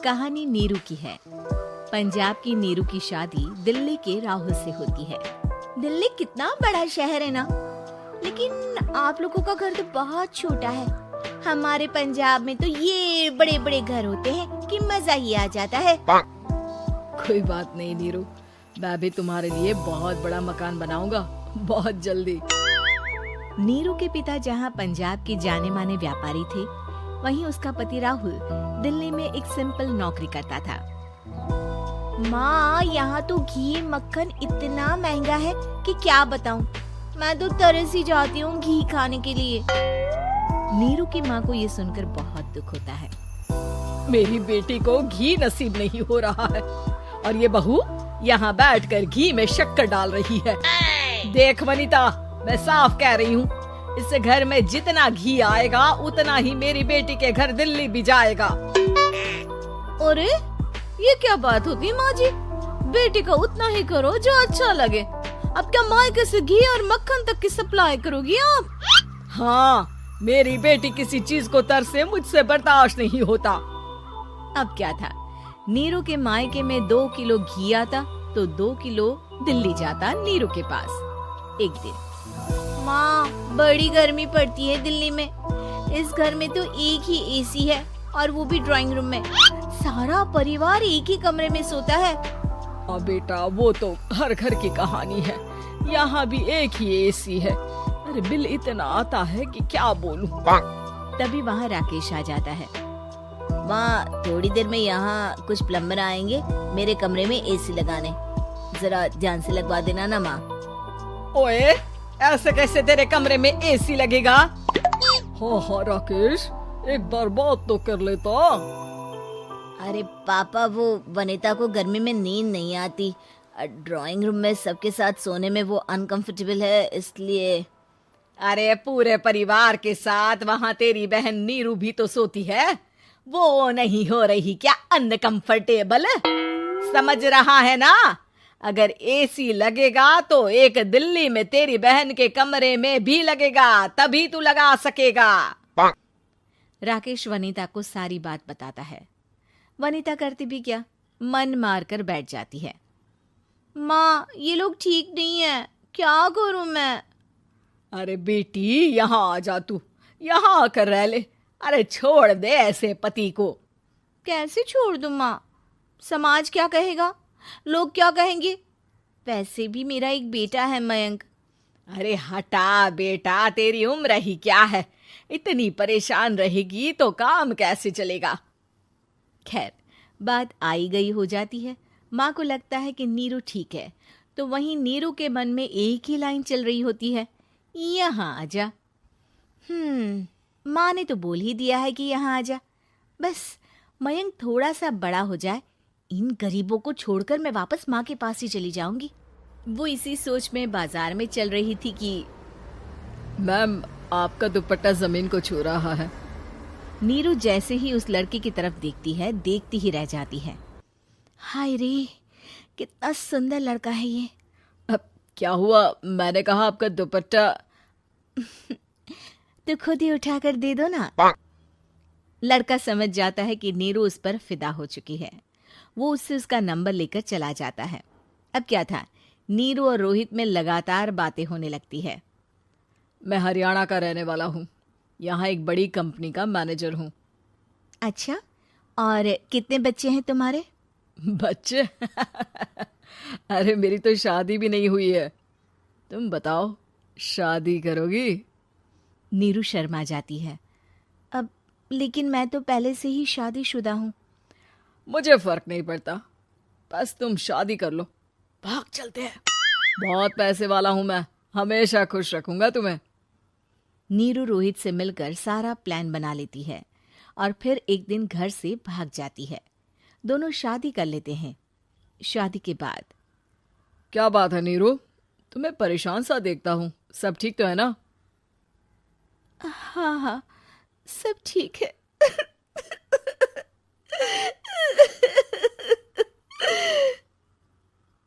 कहानी नीरू की है। पंजाब की नीरू की शादी दिल्ली के राहुल से होती है। दिल्ली कितना बड़ा शहर है ना, लेकिन आप लोगों का घर तो बहुत छोटा है। हमारे पंजाब में तो ये बड़े बड़े घर होते हैं कि मजा ही आ जाता है। कोई बात नहीं नीरू, मैं भी तुम्हारे लिए बहुत बड़ा मकान बनाऊंगा बहुत जल्दी। नीरू के पिता जहाँ पंजाब के जाने माने व्यापारी थे, वहीं उसका पति राहुल दिल्ली में एक सिंपल नौकरी करता था। माँ, यहाँ तो घी मक्खन इतना महंगा है कि क्या बताऊँ। मैं तो तरस ही जाती हूँ घी खाने के लिए। नीरू की माँ को ये सुनकर बहुत दुख होता है। मेरी बेटी को घी नसीब नहीं हो रहा है और ये बहू यहाँ बैठकर घी में शक्कर डाल रही है। देख वनिता, मैं साफ कह रही हूँ, इस घर में जितना घी आएगा उतना ही मेरी बेटी के घर दिल्ली भी जाएगा। अरे ये क्या बात होती है माँ जी? बेटी का उतना ही करो जो अच्छा लगे। अब क्या मायके से घी और मक्खन तक की सप्लाई करोगी आप? हाँ, मेरी बेटी किसी चीज को तरसे मुझसे बर्दाश्त नहीं होता। अब क्या था, नीरू के मायके में 2 किलो घी आता तो 2 किलो दिल्ली जाता नीरू के पास। एक दिन, माँ, बड़ी गर्मी पड़ती है दिल्ली में। इस घर में तो एक ही एसी है और वो भी ड्राइंग रूम में। सारा परिवार एक ही कमरे में सोता है। अब बेटा, वो तो हर घर की कहानी है। यहाँ भी एक ही एसी है। अरे बिल इतना आता है कि क्या बोलूं। तभी वहाँ राकेश आ जाता है। माँ, थोड़ी देर में यहाँ कुछ प्लम्बर आएंगे मेरे कमरे में एसी लगाने। जरा ध्यान से लगवा देना ना माँ। ओए, ऐसे कैसे तेरे कमरे में एसी लगेगा? हाँ राकेश, एक बार बात तो कर लेता। अरे पापा, वो वनिता को गर्मी में नींद नहीं आती। ड्राइंग रूम में सबके साथ सोने में वो अनकंफर्टेबल है, इसलिए। अरे पूरे परिवार के साथ वहाँ तेरी बहन नीरू भी तो सोती है। वो नहीं हो रही क्या अनकंफर्टेबल? समझ रहा है ना? अगर एसी लगेगा तो एक दिल्ली में तेरी बहन के कमरे में भी लगेगा, तभी तू लगा सकेगा। राकेश वनिता को सारी बात बताता है। वनिता करती भी क्या, मन मार कर बैठ जाती है। माँ, ये लोग ठीक नहीं है, क्या करूं मैं? अरे बेटी, यहाँ आ जा, तू यहाँ आकर रह ले। अरे छोड़ दे ऐसे पति को। कैसे छोड़ दूं माँ? समाज क्या कहेगा, लोग क्या कहेंगे? वैसे भी मेरा एक बेटा है मयंक। अरे हटा बेटा, तेरी उम्र ही क्या है, इतनी परेशान रहेगी तो काम कैसे चलेगा। खैर, बात आई गई हो जाती है। माँ को लगता है कि नीरू ठीक है, तो वहीं नीरू के मन में एक ही लाइन चल रही होती है, यहाँ आजा। माँ ने तो बोल ही दिया है कि यहाँ आजा। बस मयंक थोड़ा सा बड़ा हो जाए, इन गरीबों को छोड़कर मैं वापस माँ के पास ही चली जाऊंगी। वो इसी सोच में बाजार में चल रही थी कि मैम, आपका दुपट्टा जमीन को छू रहा है। नीरू जैसे ही उस लड़की की तरफ देखती है, देखती ही रह जाती है। हाय रे, कितना सुंदर लड़का है ये। अब क्या हुआ? मैंने कहा आपका दुपट्टा। तो खुद ही उठाकर दे दो ना। लड़का समझ जाता है कि नीरू उस पर फिदा हो चुकी है। वो उससे उसका नंबर लेकर चला जाता है। अब क्या था, नीरू और रोहित में लगातार बातें होने लगती है। मैं हरियाणा का रहने वाला हूँ, यहाँ एक बड़ी कंपनी का मैनेजर हूँ। अच्छा, और कितने बच्चे हैं तुम्हारे? बच्चे? अरे मेरी तो शादी भी नहीं हुई है। तुम बताओ, शादी करोगी? नीरू शर्मा जाती है। अब लेकिन मैं तो पहले से ही शादीशुदा हूँ। मुझे फर्क नहीं पड़ता, बस तुम शादी कर लो, भाग चलते हैं। बहुत पैसे वाला हूँ मैं, हमेशा खुश रखूंगा तुम्हें। नीरू रोहित से मिलकर सारा प्लान बना लेती है और फिर एक दिन घर से भाग जाती है। दोनों शादी कर लेते हैं। शादी के बाद, क्या बात है नीरू, तुम्हें परेशान सा देखता हूँ, सब ठीक तो है ना? हाँ हाँ, सब ठीक है।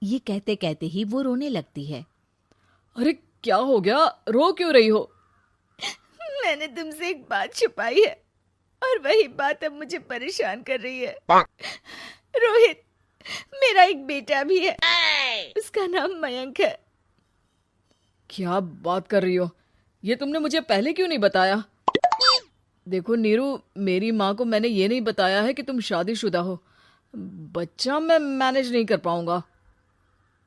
ये कहते कहते ही वो रोने लगती है। अरे क्या हो गया, रो क्यों रही हो? मैंने तुमसे एक बात छुपाई है। और वही बात अब मुझे परेशान कर रही है। रोहित, मेरा एक बेटा भी है, उसका नाम मयंक है। क्या बात कर रही हो? ये तुमने मुझे पहले क्यों नहीं बताया? देखो नीरू, मेरी माँ को मैंने ये नहीं बताया है कि तुम शादीशुदा हो। बच्चा मैं मैनेज नहीं कर पाऊंगा।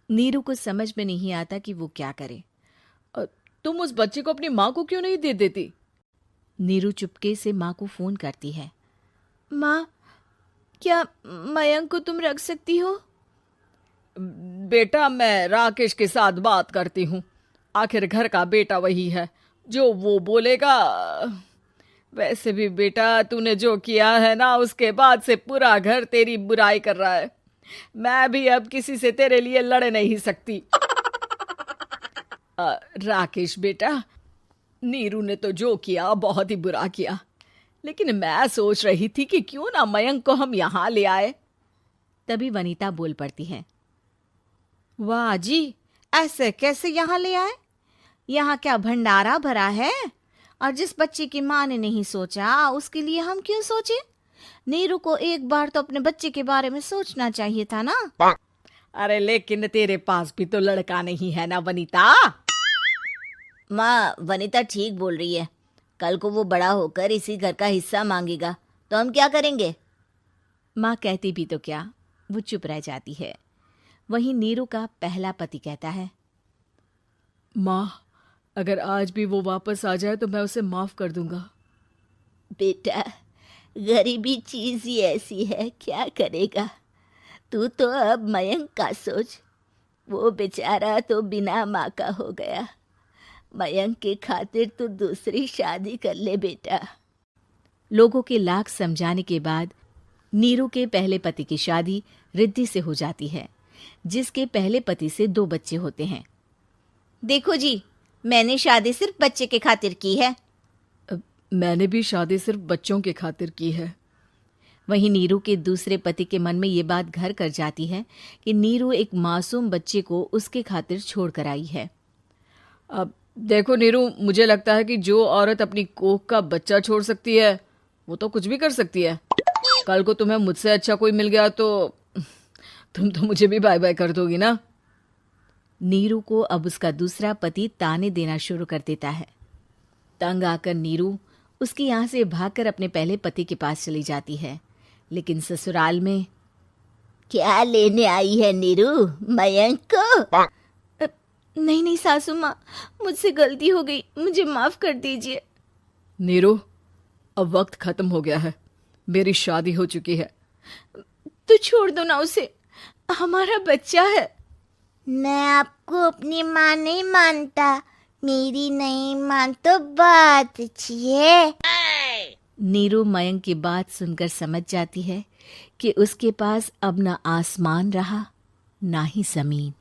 नीरू को समझ में नहीं आता कि वो क्या करे। तुम उस बच्चे को अपनी माँ को क्यों नहीं दे देती? नीरू चुपके से माँ को फोन करती है। माँ, क्या मयंक को तुम रख सकती हो? बेटा, मैं राकेश के साथ बात करती हूँ। आखिर घर का बेटा वही है, जो वो बोलेगा। वैसे भी बेटा, तूने जो किया है ना, उसके बाद से पूरा घर तेरी बुराई कर रहा है। मैं भी अब किसी से तेरे लिए लड़ नहीं सकती। राकेश बेटा, नीरू ने तो जो किया बहुत ही बुरा किया, लेकिन मैं सोच रही थी कि क्यों ना मयंक को हम यहाँ ले आए। तभी वनीता बोल पड़ती है। वाह जी, ऐसे कैसे यहाँ ले आए? यहाँ क्या भंडारा भरा है? और जिस बच्चे की माँ ने नहीं सोचा, उसके लिए हम क्यों सोचे? नीरू को एक बार तो अपने बच्चे के बारे में सोचना चाहिए था ना। अरे लेकिन तेरे पास भी तो लड़का नहीं है ना वनीता। माँ, वनीता ठीक बोल रही है। कल को वो बड़ा होकर इसी घर का हिस्सा मांगेगा तो हम क्या करेंगे? माँ कहती भी तो क्या, वो चुप रह जाती है। वहीं नीरू का पहला पति कहता है। माँ, अगर आज भी वो वापस आ जाए तो मैं उसे माफ कर दूंगा। बेटा, गरीबी चीज ही ऐसी है, क्या करेगा? तू तो अब मयंक का सोच। वो बेचारा तो बिना माँ का हो गया। मयंक के खातिर तू दूसरी शादी कर ले बेटा। लोगों के लाख समझाने के बाद नीरू के पहले पति की शादी रिद्धि से हो जाती है, जिसके पहले पति से 2 बच्चे होते हैं। देखो जी, मैंने शादी सिर्फ बच्चे के खातिर की है। मैंने भी शादी सिर्फ बच्चों के खातिर की है। वहीं नीरू के दूसरे पति के मन में ये बात घर कर जाती है कि नीरू एक मासूम बच्चे को उसके खातिर छोड़ कर आई है। अब देखो नीरू, मुझे लगता है कि जो औरत अपनी कोख का बच्चा छोड़ सकती है, वो तो कुछ भी कर सकती है। कल को तुम्हें मुझसे अच्छा कोई मिल गया तो तुम तो मुझे भी बाय बाय कर दोगी ना। नीरू को अब उसका दूसरा पति ताने देना शुरू कर देता है। तंग आकर नीरू उसके यहाँ से भागकर अपने पहले पति के पास चली जाती है, लेकिन ससुराल में क्या लेने आई है नीरू, मयंक को? नहीं नहीं सासू माँ, मुझसे गलती हो गई, मुझे माफ कर दीजिए। नीरू, अब वक्त खत्म हो गया है, मेरी शादी हो चुकी है। तो छोड़ दो ना उसे, हमारा बच्चा है। मैं आपको अपनी माँ नहीं मानता, मेरी नहीं मान तो बात अच्छी है। नीरू मयंक की बात सुनकर समझ जाती है कि उसके पास अब ना आसमान रहा ना ही जमीन।